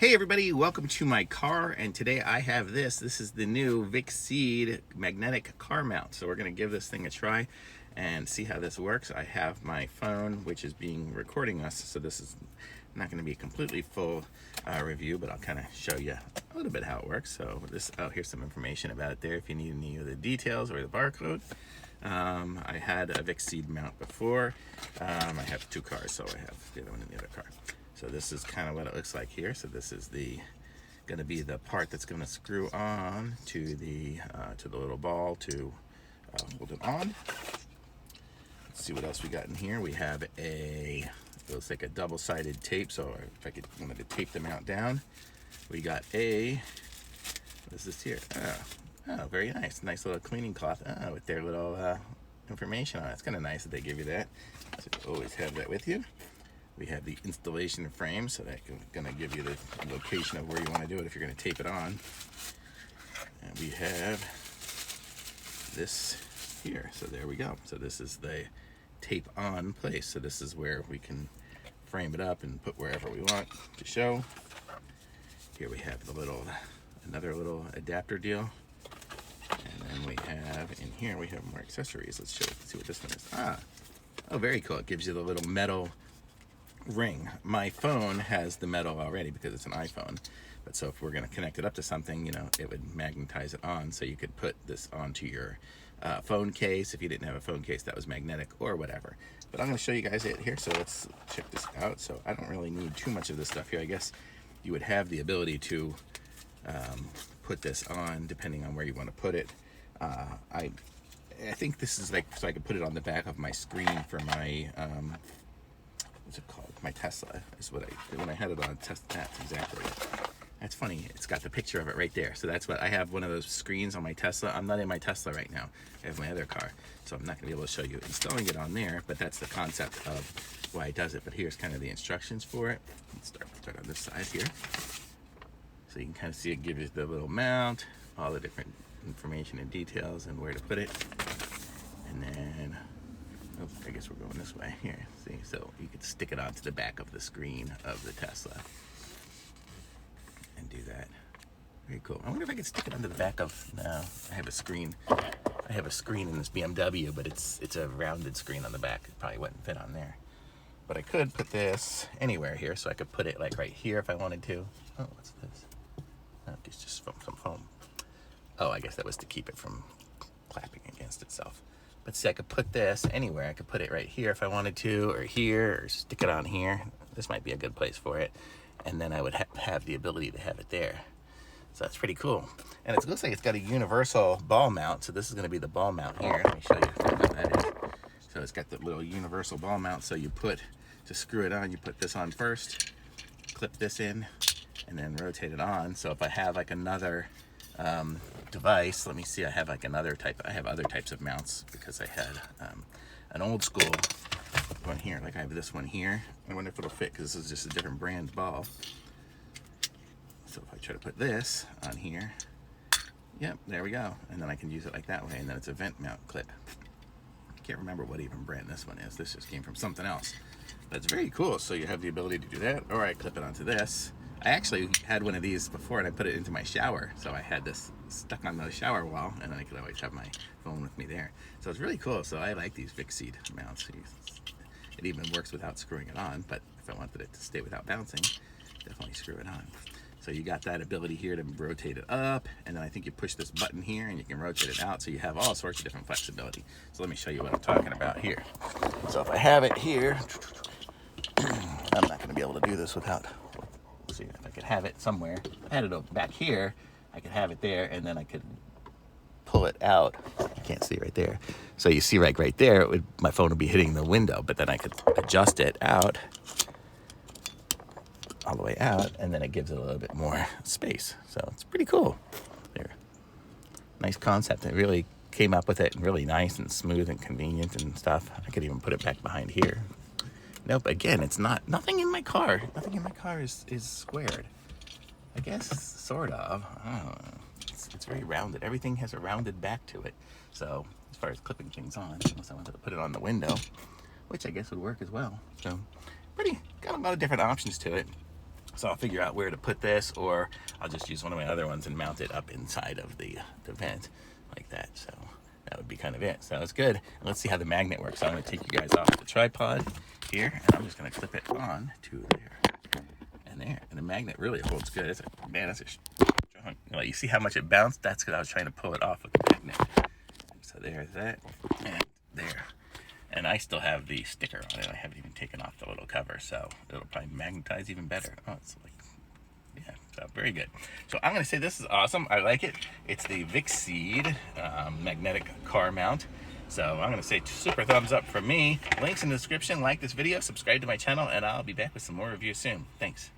Hey everybody, welcome to my car, and today I have this. This is the new Vicseed magnetic car mount. So we're going to give this thing a try and see how this works. I have my phone, which is recording us, so this is not going to be a completely full review, but I'll kind of show you a little bit how it works. So here's some information about it there if you need any of the details or the barcode. I had a Vicseed mount before. I have two cars, so I have the other one in the other car. So this is kind of what it looks like here. So this is going to be the part that's going to screw on to the little ball to hold it on. Let's see what else we got in here. We have it looks like a double-sided tape. So if I wanted to tape the mount down, we got what is this here? Oh, very nice. Nice little cleaning cloth with their little information on it. It's kind of nice that they give you that. So you always have that with you. We have the installation frame, so that's going to give you the location of where you want to do it if you're going to tape it on. And we have this here. So there we go. So this is the tape on place. So this is where we can frame it up and put wherever we want to show. Here we have another little adapter deal. And then we have in here, we have more accessories. Let's see what this one is. Oh, very cool. It gives you the little metal ring. My phone has the metal already because it's an iPhone, but so if we're going to connect it up to something, it would magnetize it on, so you could put this onto your phone case if you didn't have a phone case that was magnetic or whatever. But I'm going to show you guys it here, so let's check this out. So I don't really need too much of this stuff here. I guess you would have the ability to put this on depending on where you want to put it. I think this is like so I could put it on the back of my screen for my what's it called? My Tesla is what I did when I had it on test. That's exactly it. That's funny. It's got the picture of it right there. So that's what I have, one of those screens on my Tesla. I'm not in my Tesla right now. I have my other car, so I'm not going to be able to show you installing it on there. But that's the concept of why it does it. But here's kind of the instructions for it. Let's start on this side here. So you can kind of see it gives you the little mount, all the different information and details, and where to put it. And then I guess we're going this way here. See, so you could stick it onto the back of the screen of the Tesla and do that. Very cool. I wonder if I could stick it onto the back of. No, I have a screen. I have a screen in this BMW, but it's a rounded screen on the back. It probably wouldn't fit on there. But I could put this anywhere here, so I could put it like right here if I wanted to. Oh, what's this? Oh, it's just some foam. Oh, I guess that was to keep it from clapping against itself. But see, I could put this anywhere. I could put it right here if I wanted to, or here, or stick it on here. This might be a good place for it. And then I would have the ability to have it there. So that's pretty cool. And it looks like it's got a universal ball mount. So this is going to be the ball mount here. Let me show you what that is. So it's got the little universal ball mount. So to screw it on, you put this on first, clip this in, and then rotate it on. So if I have like another device, let me see, I have other types of mounts because I had an old school one here, like I have this one here. I wonder if it'll fit because this is just a different brand ball. So if I try to put this on here, yep, there we go, and then I can use it like that way, and then it's a vent mount clip. I can't remember what even brand this one is. This just came from something else, but it's very cool. So you have the ability to do that, or I clip it onto this. I actually had one of these before, and I put it into my shower. So I had this stuck on the shower wall, and then I could always have my phone with me there. So it's really cool. So I like these Vicseed mounts. It even works without screwing it on, but if I wanted it to stay without bouncing, definitely screw it on. So you got that ability here to rotate it up, and then I think you push this button here, and you can rotate it out. So you have all sorts of different flexibility. So let me show you what I'm talking about here. So if I have it here, I'm not going to be able to do this without. See if I could have it somewhere. I had it back here. I could have it there, and then I could pull it out. You can't see right there. So you see right there, my phone would be hitting the window, but then I could adjust it out, all the way out, and then it gives it a little bit more space. So it's pretty cool. There, nice concept. It really came up with it really nice and smooth and convenient and stuff. I could even put it back behind here. Nope, again, it's nothing in my car. Nothing in my car is squared. I guess, sort of. I don't know. It's very rounded. Everything has a rounded back to it. So, as far as clipping things on, unless I wanted to put it on the window, which I guess would work as well. So, got a lot of different options to it. So I'll figure out where to put this, or I'll just use one of my other ones and mount it up inside of the vent like that. So that would be kind of it. So it's good. And let's see how the magnet works. So I'm going to take you guys off the tripod here, and I'm just going to clip it on to there and there. And the magnet really holds good. It's a, man, that's a strong. Like, you see how much it bounced? That's because I was trying to pull it off with the magnet. So there's that, and there. And I still have the sticker on it. I haven't even taken off the little cover, so it'll probably magnetize even better. Oh, it's like, yeah, so very good. So I'm gonna say this is awesome. I like it. It's the Vicseed magnetic car mount. So I'm gonna say super thumbs up from me. Links in the description. Like this video, subscribe to my channel, and I'll be back with some more reviews soon. Thanks.